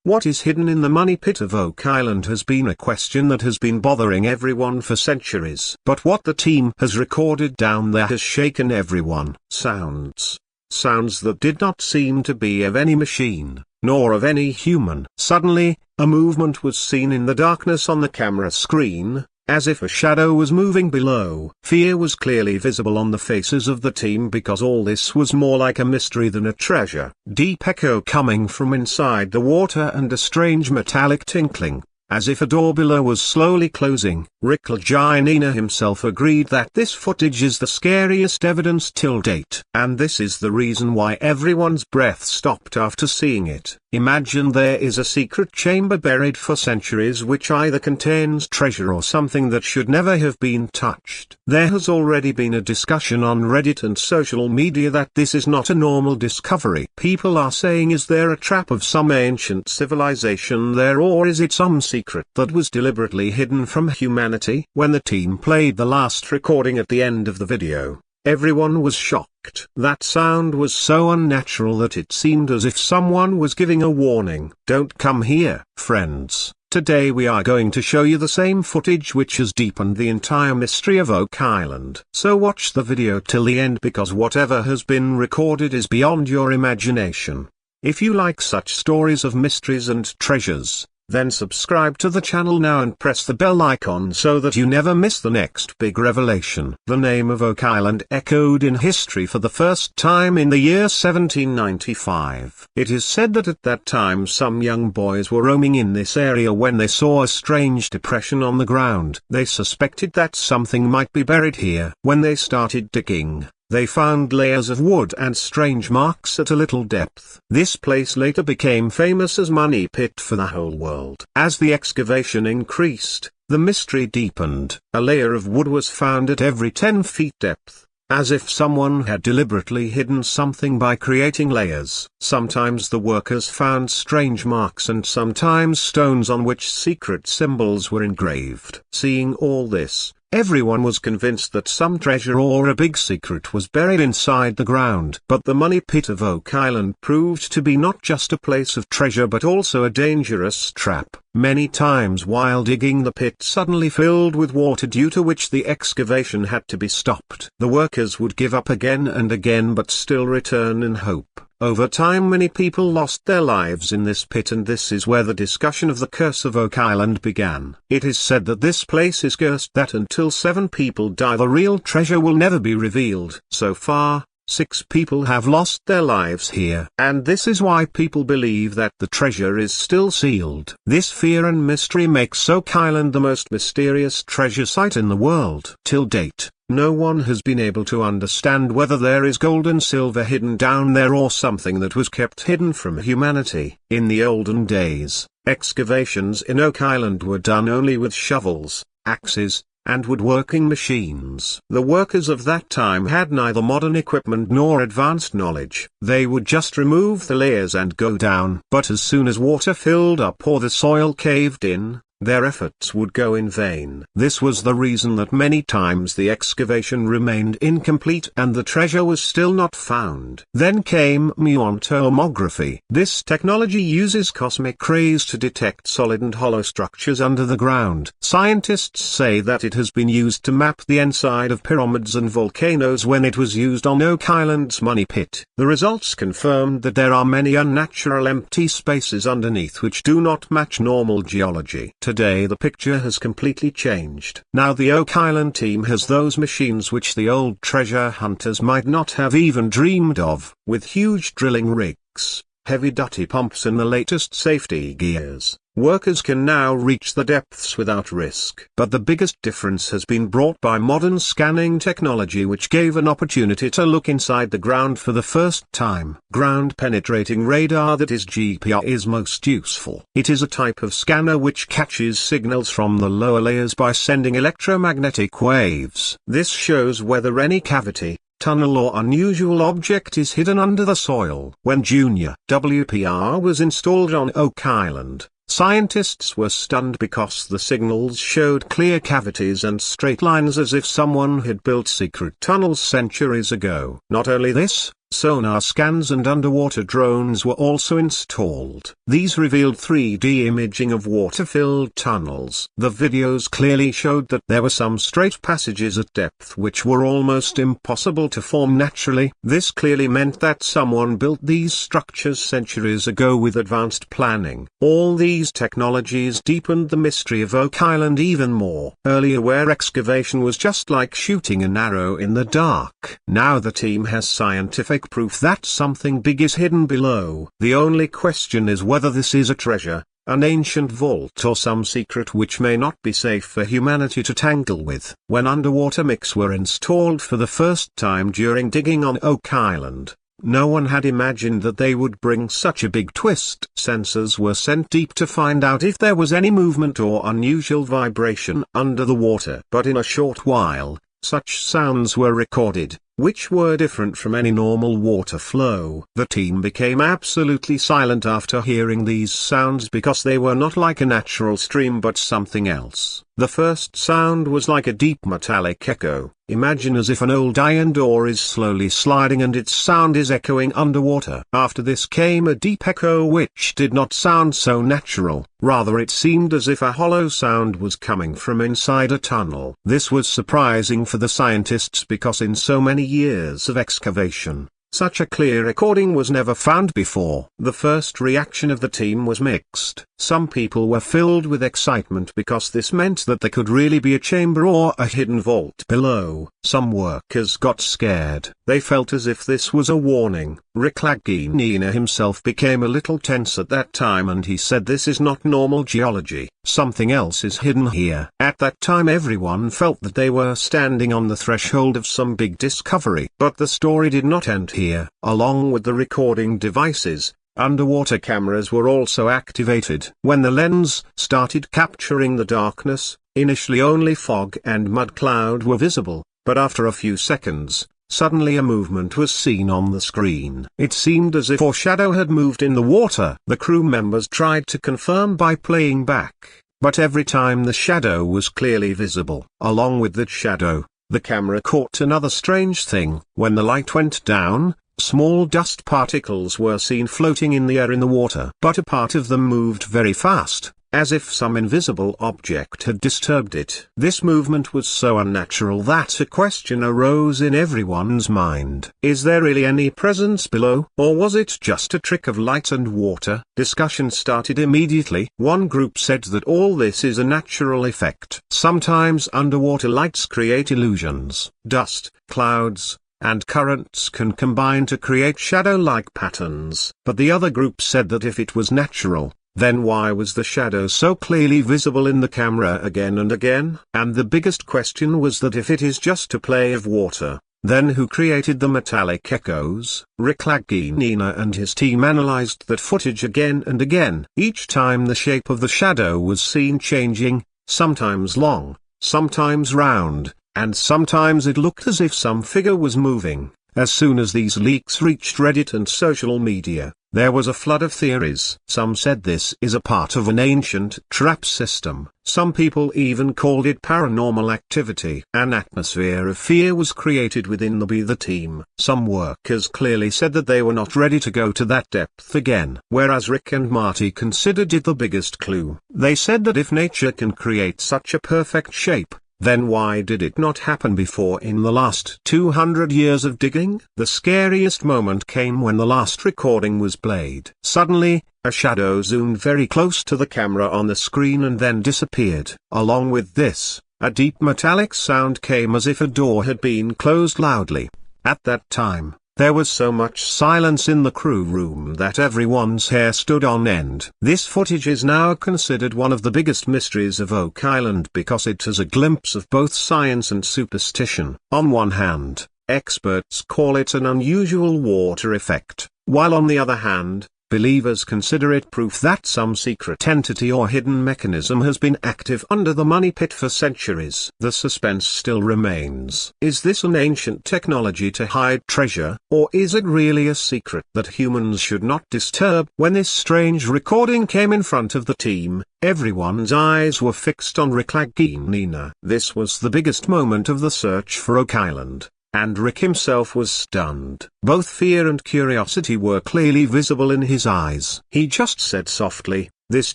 What is hidden in the money pit of Oak Island has been a question that has been bothering everyone for centuries. But what the team has recorded down there has shaken everyone. Sounds. Sounds that did not seem to be of any machine, nor of any human. Suddenly, a movement was seen in the darkness on the camera screen, as if a shadow was moving below. Fear was clearly visible on the faces of the team because all this was more like a mystery than a treasure. Deep echo coming from inside the water and a strange metallic tinkling, as if a door below was slowly closing. Rick Lagianina himself agreed that this footage is the scariest evidence till date. And this is the reason why everyone's breath stopped after seeing it. Imagine there is a secret chamber buried for centuries which either contains treasure or something that should never have been touched. There has already been a discussion on Reddit and social media that this is not a normal discovery. People are saying, is there a trap of some ancient civilization there, or is it some secret that was deliberately hidden from humanity? When the team played the last recording at the end of the video, everyone was shocked. That sound was so unnatural that it seemed as if someone was giving a warning. Don't come here, friends. Today we are going to show you the same footage which has deepened the entire mystery of Oak Island. So watch the video till the end because whatever has been recorded is beyond your imagination. If you like such stories of mysteries and treasures, then subscribe to the channel now and press the bell icon so that you never miss the next big revelation. The name of Oak Island echoed in history for the first time in the year 1795. It is said that at that time some young boys were roaming in this area when they saw a strange depression on the ground. They suspected that something might be buried here. When they started digging, they found layers of wood and strange marks at a little depth. This place later became famous as Money Pit for the whole world. As the excavation increased, the mystery deepened. A layer of wood was found at every 10 feet depth, as if someone had deliberately hidden something by creating layers. Sometimes the workers found strange marks and sometimes stones on which secret symbols were engraved. Seeing all this, everyone was convinced that some treasure or a big secret was buried inside the ground. But the money pit of Oak Island proved to be not just a place of treasure but also a dangerous trap. Many times while digging, the pit suddenly filled with water, due to which the excavation had to be stopped. The workers would give up again and again but still return in hope. Over time many people lost their lives in this pit, and this is where the discussion of the curse of Oak Island began. It is said that this place is cursed, that until 7 people die the real treasure will never be revealed. So far, 6 people have lost their lives here. And this is why people believe that the treasure is still sealed. This fear and mystery makes Oak Island the most mysterious treasure site in the world. Till date, no one has been able to understand whether there is gold and silver hidden down there or something that was kept hidden from humanity. In the olden days, excavations in Oak Island were done only with shovels, axes, and woodworking machines. The workers of that time had neither modern equipment nor advanced knowledge. They would just remove the layers and go down. But as soon as water filled up or the soil caved in, their efforts would go in vain. This was the reason that many times the excavation remained incomplete and the treasure was still not found. Then came muon tomography. This technology uses cosmic rays to detect solid and hollow structures under the ground. Scientists say that it has been used to map the inside of pyramids and volcanoes when it was used on Oak Island's money pit. The results confirmed that there are many unnatural empty spaces underneath which do not match normal geology. Today the picture has completely changed. Now the Oak Island team has those machines which the old treasure hunters might not have even dreamed of, with huge drilling rigs, heavy-duty pumps and the latest safety gears. Workers can now reach the depths without risk. But the biggest difference has been brought by modern scanning technology, which gave an opportunity to look inside the ground for the first time. Ground-penetrating radar, that is GPR, is most useful. It is a type of scanner which catches signals from the lower layers by sending electromagnetic waves. This shows whether any cavity, tunnel or unusual object is hidden under the soil. When Junior WPR was installed on Oak Island, scientists were stunned because the signals showed clear cavities and straight lines as if someone had built secret tunnels centuries ago. Not only this, Sonar scans and underwater drones were also installed. These revealed 3D imaging of water-filled tunnels. The videos clearly showed that there were some straight passages at depth which were almost impossible to form naturally. This clearly meant that someone built these structures centuries ago with advanced planning. All these technologies deepened the mystery of Oak Island even more. Earlier, where excavation was just like shooting an arrow in the dark, now the team has scientific proof that something big is hidden below. The only question is whether this is a treasure, an ancient vault, or some secret which may not be safe for humanity to tangle with. When underwater mics were installed for the first time during digging on Oak Island, no one had imagined that they would bring such a big twist. Sensors were sent deep to find out if there was any movement or unusual vibration under the water. But in a short while, such sounds were recorded, which were different from any normal water flow. The team became absolutely silent after hearing these sounds because they were not like a natural stream but something else. The first sound was like a deep metallic echo. Imagine as if an old iron door is slowly sliding and its sound is echoing underwater. After this came a deep echo which did not sound so natural, rather it seemed as if a hollow sound was coming from inside a tunnel. This was surprising for the scientists because in so many years of excavation, such a clear recording was never found before. The first reaction of the team was mixed. Some people were filled with excitement because this meant that there could really be a chamber or a hidden vault below. Some workers got scared. They felt as if this was a warning. Nina himself became a little tense at that time and he said this is not normal geology. Something else is hidden here. At that time everyone felt that they were standing on the threshold of some big discovery. But the story did not end here. Along with the recording devices, underwater cameras were also activated. When the lens started capturing the darkness, initially only fog and mud cloud were visible, but after a few seconds, suddenly a movement was seen on the screen. It seemed as if a shadow had moved in the water. The crew members tried to confirm by playing back, but every time the shadow was clearly visible. Along with that shadow, the camera caught another strange thing. When the light went down, small dust particles were seen floating in the air in the water. But a part of them moved very fast, as if some invisible object had disturbed it. This movement was so unnatural that a question arose in everyone's mind. Is there really any presence below, or was it just a trick of light and water? Discussion started immediately. One group said that all this is a natural effect. Sometimes underwater lights create illusions. Dust, clouds, and currents can combine to create shadow-like patterns. But the other group said that if it was natural, then why was the shadow so clearly visible in the camera again and again? And the biggest question was that if it is just a play of water, then who created the metallic echoes? Nina and his team analyzed that footage again and again. Each time the shape of the shadow was seen changing, sometimes long, sometimes round, and sometimes it looked as if some figure was moving. As soon as these leaks reached Reddit and social media, there was a flood of theories. Some said this is a part of an ancient trap system. Some people even called it paranormal activity. An atmosphere of fear was created within the team. Some workers clearly said that they were not ready to go to that depth again. Whereas Rick and Marty considered it the biggest clue. They said that if nature can create such a perfect shape, then why did it not happen before in the last 200 years of digging? The scariest moment came when the last recording was played. Suddenly, a shadow zoomed very close to the camera on the screen and then disappeared. Along with this, a deep metallic sound came as if a door had been closed loudly. At that time, there was so much silence in the crew room that everyone's hair stood on end. This footage is now considered one of the biggest mysteries of Oak Island because it has a glimpse of both science and superstition. On one hand, experts call it an unusual water effect, while on the other hand, believers consider it proof that some secret entity or hidden mechanism has been active under the money pit for centuries. The suspense still remains. Is this an ancient technology to hide treasure, or is it really a secret that humans should not disturb? When this strange recording came in front of the team, everyone's eyes were fixed on Nina. This was the biggest moment of the search for Oak Island. and Rick himself was stunned. Both fear and curiosity were clearly visible in his eyes. He just said softly, "This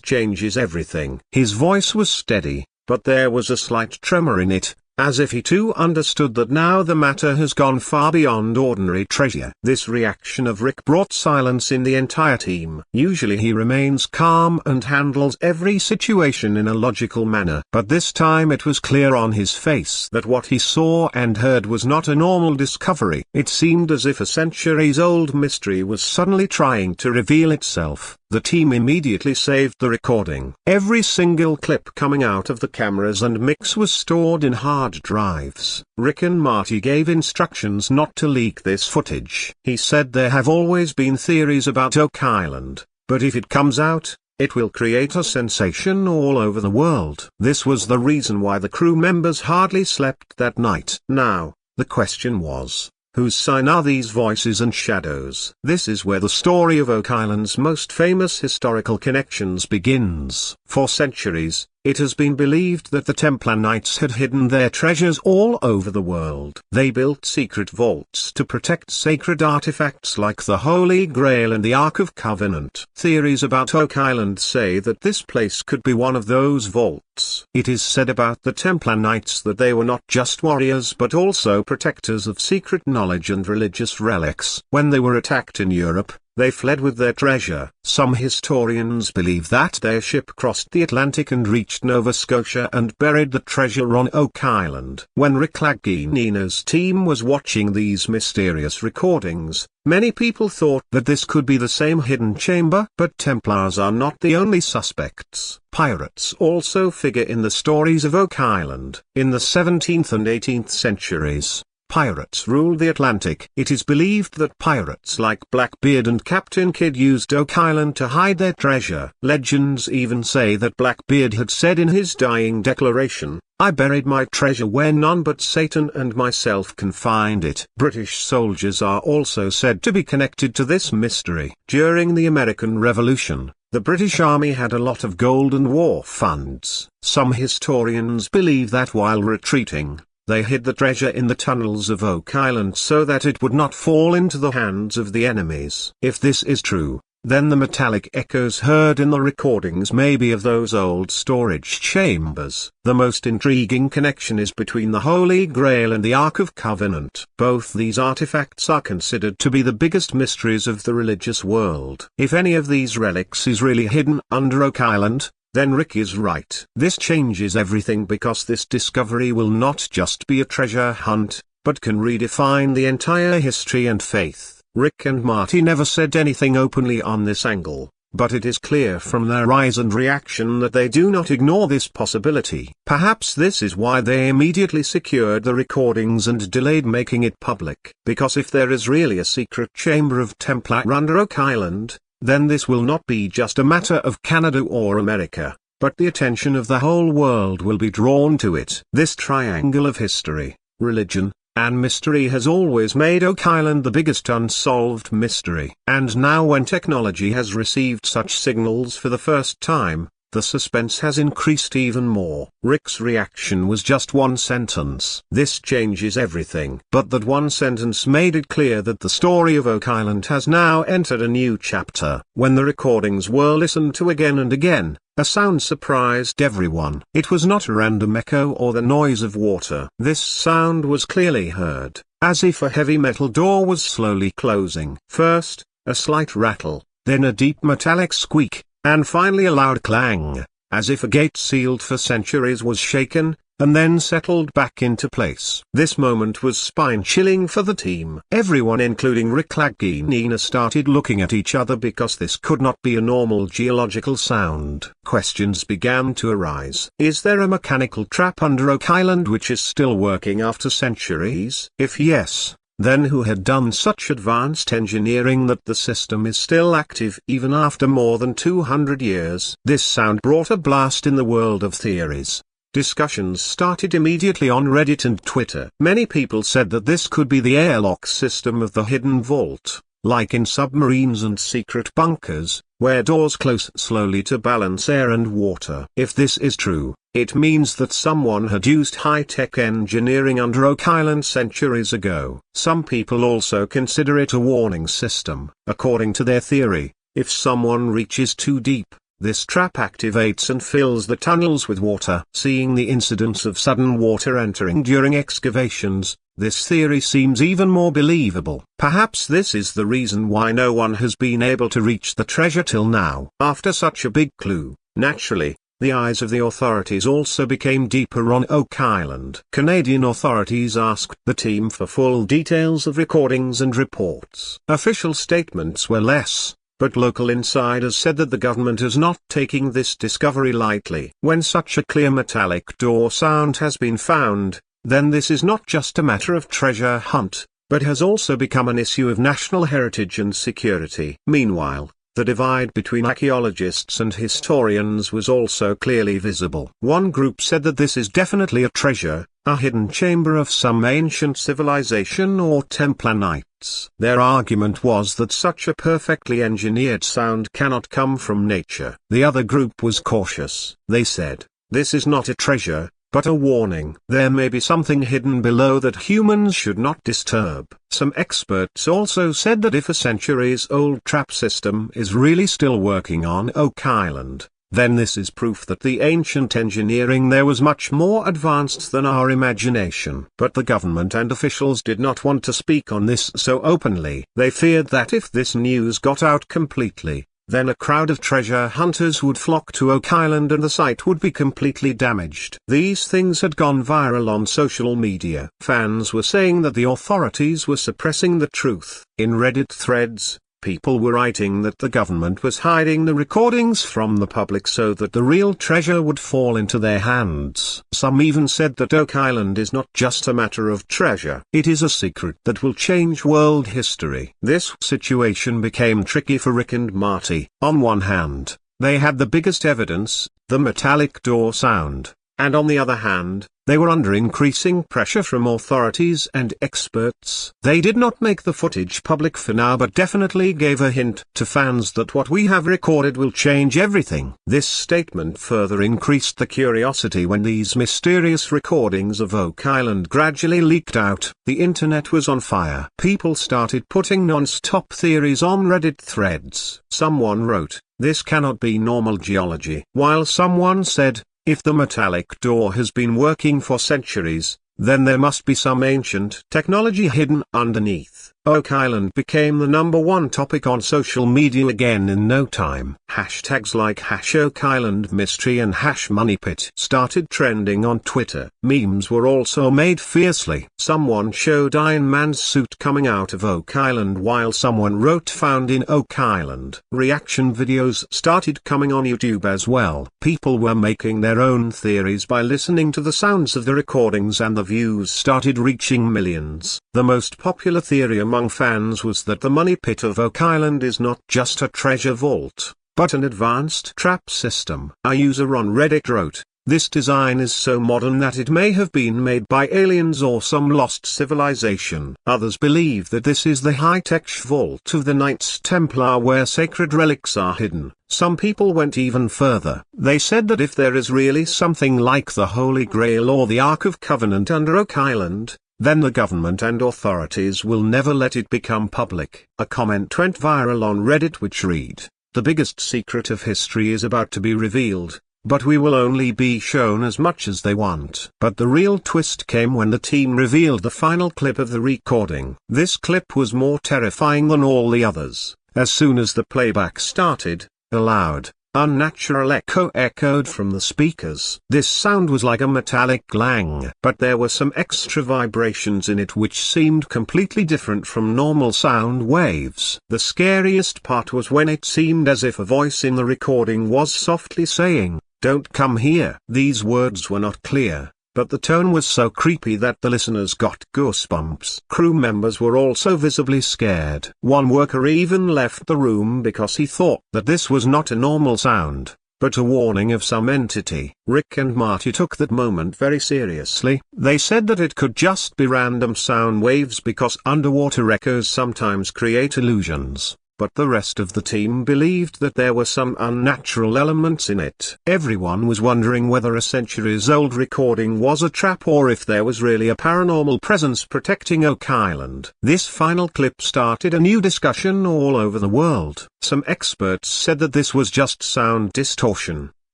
changes everything." His voice was steady, but there was a slight tremor in it, as if he too understood that now the matter has gone far beyond ordinary treasure. This reaction of Rick brought silence in the entire team. Usually he remains calm and handles every situation in a logical manner. But this time it was clear on his face that what he saw and heard was not a normal discovery. It seemed as if a centuries-old mystery was suddenly trying to reveal itself. The team immediately saved the recording. Every single clip coming out of the cameras and mix was stored in hard drives. Rick and Marty gave instructions not to leak this footage. He said there have always been theories about Oak Island, but if it comes out, it will create a sensation all over the world. This was the reason why the crew members hardly slept that night. Now, the question was, whose sign are these voices and shadows? This is where the story of Oak Island's most famous historical connections begins. For centuries, it has been believed that the Templar Knights had hidden their treasures all over the world. They built secret vaults to protect sacred artifacts like the Holy Grail and the Ark of Covenant. Theories about Oak Island say that this place could be one of those vaults. It is said about the Templar Knights that they were not just warriors but also protectors of secret knowledge and religious relics. When they were attacked in Europe, they fled with their treasure. Some historians believe that their ship crossed the Atlantic and reached Nova Scotia and buried the treasure on Oak Island. When Rick Laginina's team was watching these mysterious recordings, many people thought that this could be the same hidden chamber. But Templars are not the only suspects. Pirates also figure in the stories of Oak Island. In the 17th and 18th centuries, pirates ruled the Atlantic. It is believed that pirates like Blackbeard and Captain Kidd used Oak Island to hide their treasure. Legends even say that Blackbeard had said in his dying declaration, "I buried my treasure where none but Satan and myself can find it." British soldiers are also said to be connected to this mystery. During the American Revolution, the British Army had a lot of gold and war funds. Some historians believe that while retreating, they hid the treasure in the tunnels of Oak Island so that it would not fall into the hands of the enemies. If this is true, then the metallic echoes heard in the recordings may be of those old storage chambers. The most intriguing connection is between the Holy Grail and the Ark of Covenant. Both these artifacts are considered to be the biggest mysteries of the religious world. If any of these relics is really hidden under Oak Island, then Rick is right. This changes everything because this discovery will not just be a treasure hunt, but can redefine the entire history and faith. Rick and Marty never said anything openly on this angle, but it is clear from their eyes and reaction that they do not ignore this possibility. Perhaps this is why they immediately secured the recordings and delayed making it public. Because if there is really a secret chamber of Templar under Oak Island, then this will not be just a matter of Canada or America, but the attention of the whole world will be drawn to it. This triangle of history, religion, and mystery has always made Oak Island the biggest unsolved mystery. And now when technology has received such signals for the first time, the suspense has increased even more. Rick's reaction was just one sentence. This changes everything. But that one sentence made it clear that the story of Oak Island has now entered a new chapter. When the recordings were listened to again and again, a sound surprised everyone. It was not a random echo or the noise of water. This sound was clearly heard, as if a heavy metal door was slowly closing. First, a slight rattle, then a deep metallic squeak, and finally a loud clang, as if a gate sealed for centuries was shaken, and then settled back into place. This moment was spine-chilling for the team. Everyone including Rick Laginina started looking at each other because this could not be a normal geological sound. Questions began to arise. Is there a mechanical trap under Oak Island which is still working after centuries? If yes, then who had done such advanced engineering that the system is still active even after more than 200 years? This sound brought a blast in the world of theories. Discussions started immediately on Reddit and Twitter. Many people said that this could be the airlock system of the hidden vault. like in submarines and secret bunkers, where doors close slowly to balance air and water. If this is true, it means that someone had used high-tech engineering under Oak Island centuries ago. Some people also consider it a warning system. According to their theory, if someone reaches too deep, this trap activates and fills the tunnels with water. Seeing the incidents of sudden water entering during excavations, this theory seems even more believable. Perhaps this is the reason why no one has been able to reach the treasure till now. After such a big clue, naturally, the eyes of the authorities also became deeper on Oak Island. Canadian authorities asked the team for full details of recordings and reports. Official statements were less, but local insiders said that the government is not taking this discovery lightly. When such a clear metallic door sound has been found, then this is not just a matter of treasure hunt, but has also become an issue of national heritage and security. Meanwhile, the divide between archaeologists and historians was also clearly visible. One group said that this is definitely a treasure, a hidden chamber of some ancient civilization or Templar knights. Their argument was that such a perfectly engineered sound cannot come from nature. The other group was cautious. They said, "This is not a treasure, but a warning. There may be something hidden below that humans should not disturb." Some experts also said that if a centuries-old trap system is really still working on Oak Island, then this is proof that the ancient engineering there was much more advanced than our imagination. But the government and officials did not want to speak on this so openly. They feared that if this news got out completely, then a crowd of treasure hunters would flock to Oak Island and the site would be completely damaged. These things had gone viral on social media. Fans were saying that the authorities were suppressing the truth. In Reddit threads, people were writing that the government was hiding the recordings from the public so that the real treasure would fall into their hands. Some even said that Oak Island is not just a matter of treasure. It is a secret that will change world history. This situation became tricky for Rick and Marty. On one hand, they had the biggest evidence, the metallic door sound, and on the other hand, they were under increasing pressure from authorities and experts. They did not make the footage public for now but definitely gave a hint to fans that what we have recorded will change everything. This statement further increased the curiosity when these mysterious recordings of Oak Island gradually leaked out. The internet was on fire. People started putting non-stop theories on Reddit threads. Someone wrote, "This cannot be normal geology," while someone said, "If the metallic door has been working for centuries, then there must be some ancient technology hidden underneath." Oak Island became the #1 topic on social media again in no time. Hashtags like #OakIslandMystery and #MoneyPit started trending on Twitter. Memes were also made fiercely. Someone showed Iron Man's suit coming out of Oak Island while someone wrote "Found in Oak Island." Reaction videos started coming on YouTube as well. People were making their own theories by listening to the sounds of the recordings and the views started reaching millions. The most popular theory among fans was that the money pit of Oak Island is not just a treasure vault, but an advanced trap system. A user on Reddit wrote, "This design is so modern that it may have been made by aliens or some lost civilization." Others believe that this is the high-tech vault of the Knights Templar where sacred relics are hidden. Some people went even further. They said that if there is really something like the Holy Grail or the Ark of Covenant under Oak Island, then the government and authorities will never let it become public. A comment went viral on Reddit which read, "The biggest secret of history is about to be revealed, but we will only be shown as much as they want." But the real twist came when the team revealed the final clip of the recording. This clip was more terrifying than all the others. As soon as the playback started, a loud, unnatural echo echoed from the speakers. This sound was like a metallic clang, but there were some extra vibrations in it which seemed completely different from normal sound waves. The scariest part was when it seemed as if a voice in the recording was softly saying, "Don't come here." These words were not clear, but the tone was so creepy that the listeners got goosebumps. Crew members were also visibly scared. One worker even left the room because he thought that this was not a normal sound, but a warning of some entity. Rick and Marty took that moment very seriously. They said that it could just be random sound waves because underwater echoes sometimes create illusions. But the rest of the team believed that there were some unnatural elements in it. Everyone was wondering whether a centuries-old recording was a trap or if there was really a paranormal presence protecting Oak Island. This final clip started a new discussion all over the world. Some experts said that this was just sound distortion,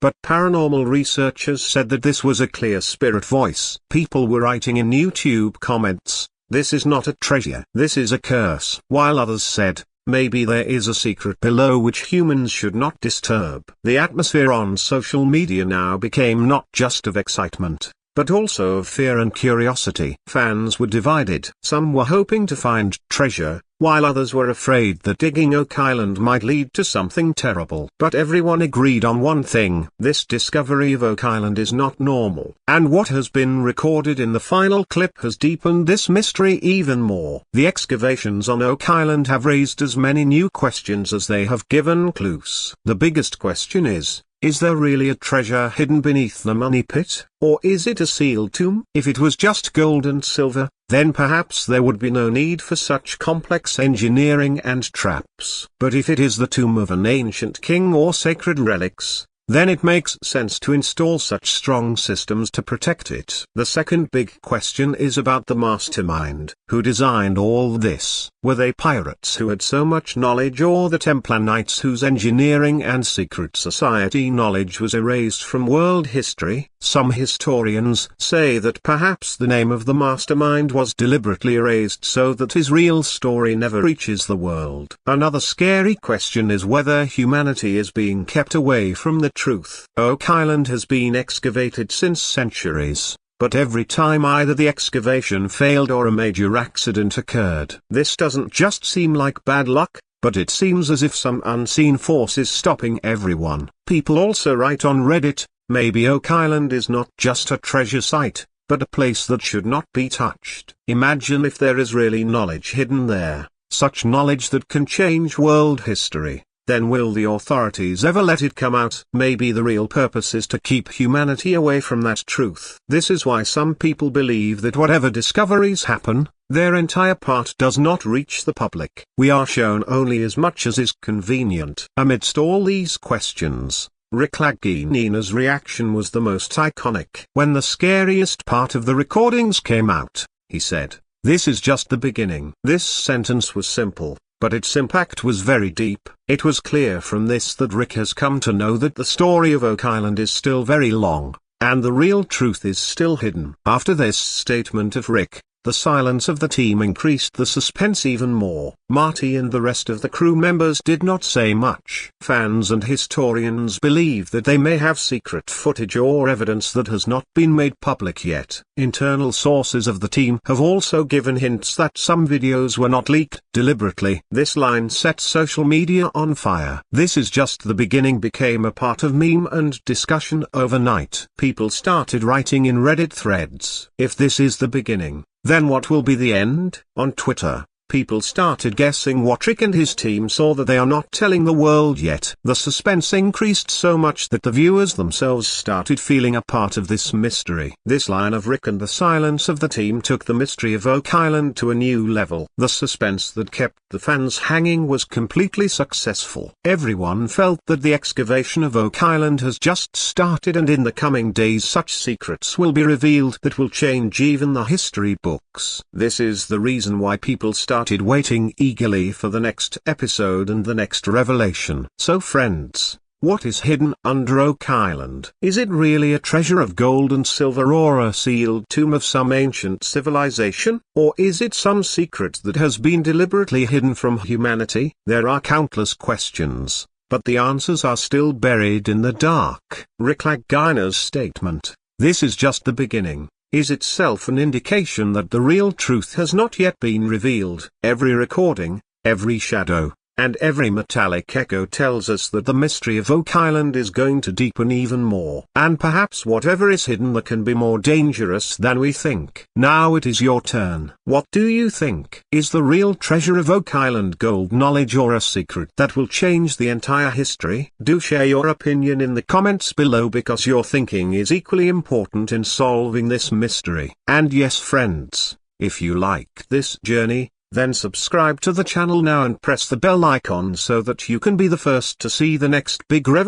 but paranormal researchers said that this was a clear spirit voice. People were writing in YouTube comments, "This is not a treasure. This is a curse." While others said, "Maybe there is a secret below which humans should not disturb." The atmosphere on social media now became not just of excitement, but also of fear and curiosity. Fans were divided. Some were hoping to find treasure, while others were afraid that digging Oak Island might lead to something terrible. But everyone agreed on one thing: this discovery of Oak Island is not normal. And what has been recorded in the final clip has deepened this mystery even more. The excavations on Oak Island have raised as many new questions as they have given clues. The biggest question is there really a treasure hidden beneath the money pit, or is it a sealed tomb? If it was just gold and silver, then perhaps there would be no need for such complex engineering and traps. But if it is the tomb of an ancient king or sacred relics, then it makes sense to install such strong systems to protect it. The second big question is about the mastermind. Who designed all this? Were they pirates who had so much knowledge, or the Templar Knights whose engineering and secret society knowledge was erased from world history? Some historians say that perhaps the name of the mastermind was deliberately erased so that his real story never reaches the world. Another scary question is whether humanity is being kept away from the truth. Oak Island has been excavated since centuries, but every time either the excavation failed or a major accident occurred. This doesn't just seem like bad luck, but it seems as if some unseen force is stopping everyone. People also write on Reddit, maybe Oak Island is not just a treasure site, but a place that should not be touched. Imagine if there is really knowledge hidden there, such knowledge that can change world history. Then will the authorities ever let it come out? Maybe the real purpose is to keep humanity away from that truth. This is why some people believe that whatever discoveries happen, their entire part does not reach the public. We are shown only as much as is convenient. Amidst all these questions, Rick Laginina's reaction was the most iconic. When the scariest part of the recordings came out, he said, "This is just the beginning." This sentence was simple, but its impact was very deep. It was clear from this that Rick has come to know that the story of Oak Island is still very long, and the real truth is still hidden. After this statement of Rick, the silence of the team increased the suspense even more. Marty and the rest of the crew members did not say much. Fans and historians believe that they may have secret footage or evidence that has not been made public yet. Internal sources of the team have also given hints that some videos were not leaked deliberately. This line set social media on fire. "This is just the beginning" became a part of meme and discussion overnight. People started writing in Reddit threads, "If this is the beginning, then what will be the end?" On Twitter, people started guessing what Rick and his team saw that they are not telling the world yet. The suspense increased so much that the viewers themselves started feeling a part of this mystery. This line of Rick and the silence of the team took the mystery of Oak Island to a new level. The suspense that kept the fans hanging was completely successful. Everyone felt that the excavation of Oak Island has just started, and in the coming days such secrets will be revealed that will change even the history books. This is the reason why people started waiting eagerly for the next episode and the next revelation. So friends, what is hidden under Oak Island? Is it really a treasure of gold and silver, or a sealed tomb of some ancient civilization? Or is it some secret that has been deliberately hidden from humanity? There are countless questions, but the answers are still buried in the dark. Rick Laginina's statement, "This is just the beginning," is itself an indication that the real truth has not yet been revealed. Every recording, every shadow, And every metallic echo tells us that the mystery of Oak Island is going to deepen even more. And perhaps whatever is hidden there can be more dangerous than we think. Now it is your turn. What do you think? Is the real treasure of Oak Island gold knowledge or a secret that will change the entire history? Do share your opinion in the comments below, because your thinking is equally important in solving this mystery. And yes friends, if you like this journey, then subscribe to the channel now and press the bell icon so that you can be the first to see the next big revelation.